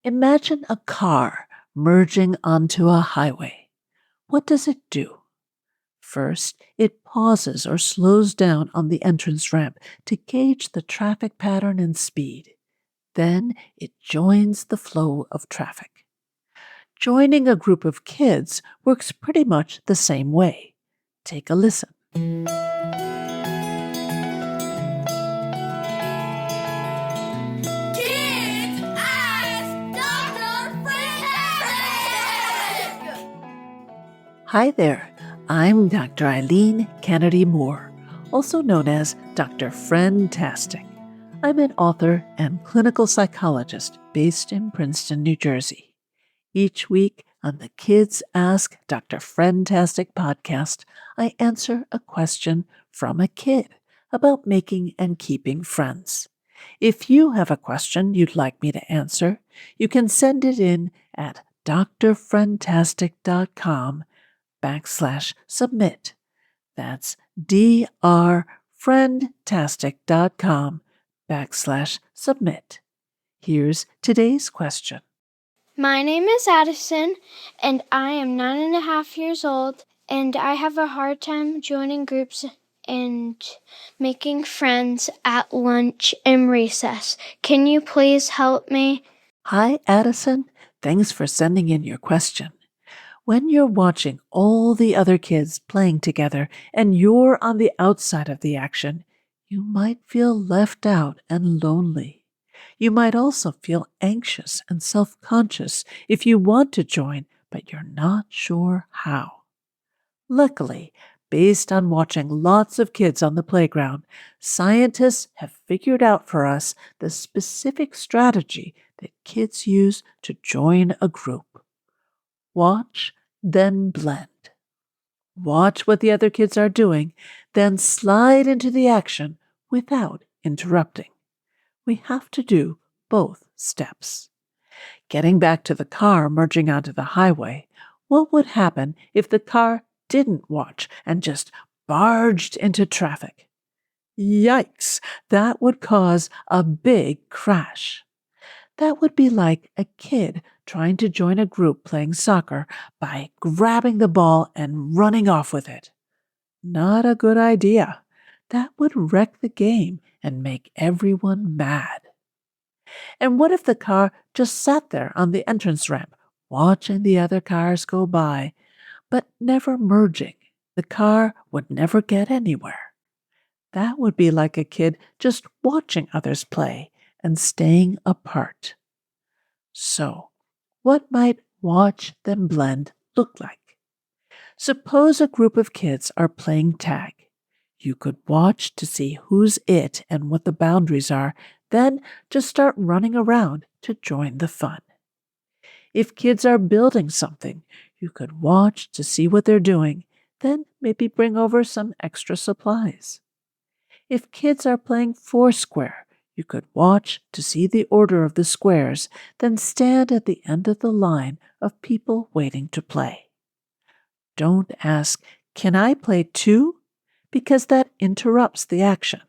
Imagine a car merging onto a highway. What does it do? First, it pauses or slows down on the entrance ramp to gauge the traffic pattern and speed. Then it joins the flow of traffic. Joining a group of kids works pretty much the same way. Take a listen. Kids Ask Dr. Friendtastic! Hi there, I'm Dr. Eileen Kennedy Moore, also known as Dr. Friendtastic. I'm an author and clinical psychologist based in Princeton, New Jersey. Each week on the Kids Ask Dr. Friendtastic podcast, I answer a question from a kid about making and keeping friends. If you have a question you'd like me to answer, you can send it in at drfriendtastic.com/submit. That's drfriendtastic.com/submit. Here's today's question. My name is Addison, and I am 9.5 years old, and I have a hard time joining groups and making friends at lunch and recess. Can you please help me? Hi, Addison. Thanks for sending in your question. When you're watching all the other kids playing together and you're on the outside of the action, you might feel left out and lonely. You might also feel anxious and self-conscious if you want to join, but you're not sure how. Luckily, based on watching lots of kids on the playground, scientists have figured out for us the specific strategy that kids use to join a group. Watch, then blend. Watch what the other kids are doing, then slide into the action without interrupting. We have to do both steps. Getting back to the car merging onto the highway, what would happen if the car didn't watch and just barged into traffic? Yikes, that would cause a big crash. That would be like a kid trying to join a group playing soccer by grabbing the ball and running off with it. Not a good idea. That would wreck the game and make everyone mad. And what if the car just sat there on the entrance ramp, watching the other cars go by, but never merging? The car would never get anywhere. That would be like a kid just watching others play and staying apart. So, what might watch then blend look like? Suppose a group of kids are playing tag. You could watch to see who's it and what the boundaries are, then just start running around to join the fun. If kids are building something, you could watch to see what they're doing, then maybe bring over some extra supplies. If kids are playing Foursquare, you could watch to see the order of the squares, then stand at the end of the line of people waiting to play. Don't ask, "Can I play too?" because that interrupts the action.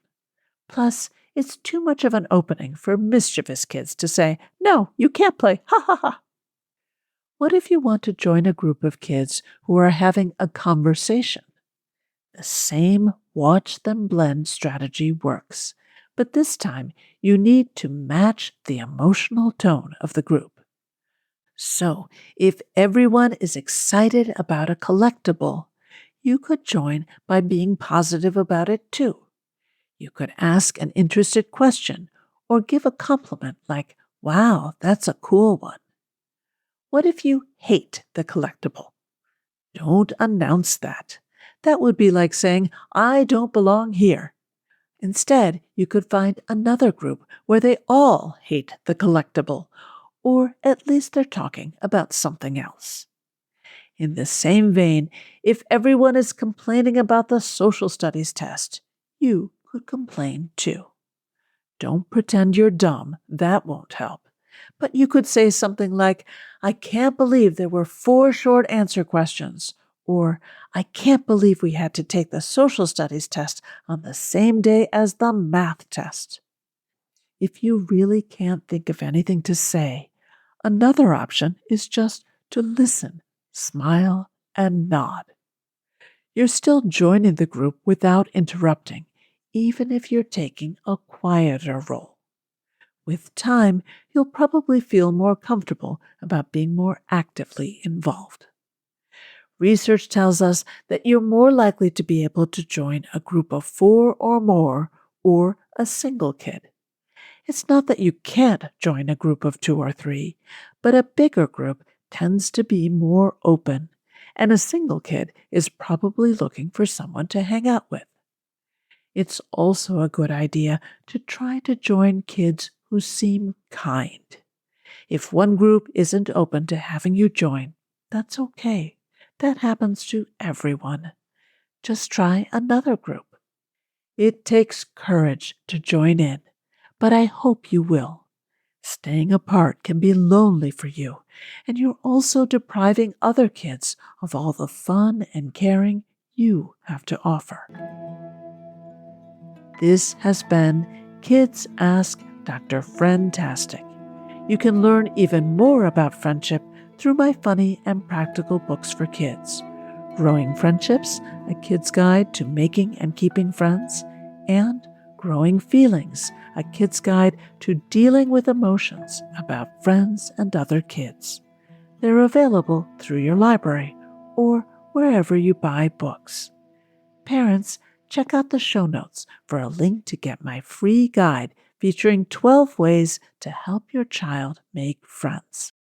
Plus, it's too much of an opening for mischievous kids to say, "No, you can't play, ha ha ha." What if you want to join a group of kids who are having a conversation? The same watch them blend strategy works, but this time you need to match the emotional tone of the group. So, if everyone is excited about a collectible, you could join by being positive about it too. You could ask an interested question or give a compliment like, "Wow, that's a cool one." What if you hate the collectible? Don't announce that. That would be like saying, "I don't belong here." Instead, you could find another group where they all hate the collectible, or at least they're talking about something else. In the same vein, if everyone is complaining about the social studies test, you could complain too. Don't pretend you're dumb, that won't help. But you could say something like, "I can't believe there were 4 short answer questions," or "I can't believe we had to take the social studies test on the same day as the math test." If you really can't think of anything to say, Another option is just to listen, smile, and nod. You're still joining the group without interrupting, even if you're taking a quieter role. With time, you'll probably feel more comfortable about being more actively involved. Research tells us that you're more likely to be able to join a group of 4 or more or a single kid. It's not that you can't join a group of 2 or 3, but a bigger group tends to be more open, and a single kid is probably looking for someone to hang out with. It's also a good idea to try to join kids who seem kind. If one group isn't open to having you join, that's okay. That happens to everyone. Just try another group. It takes courage to join in, but I hope you will. Staying apart can be lonely for you, and you're also depriving other kids of all the fun and caring you have to offer. This has been Kids Ask Dr. Friendtastic. You can learn even more about friendship through my funny and practical books for kids, Growing Friendships, a kid's guide to making and keeping friends, and Growing Feelings, a kid's guide to dealing with emotions about friends and other kids. They're available through your library or wherever you buy books. Parents, check out the show notes for a link to get my free guide featuring 12 ways to help your child make friends.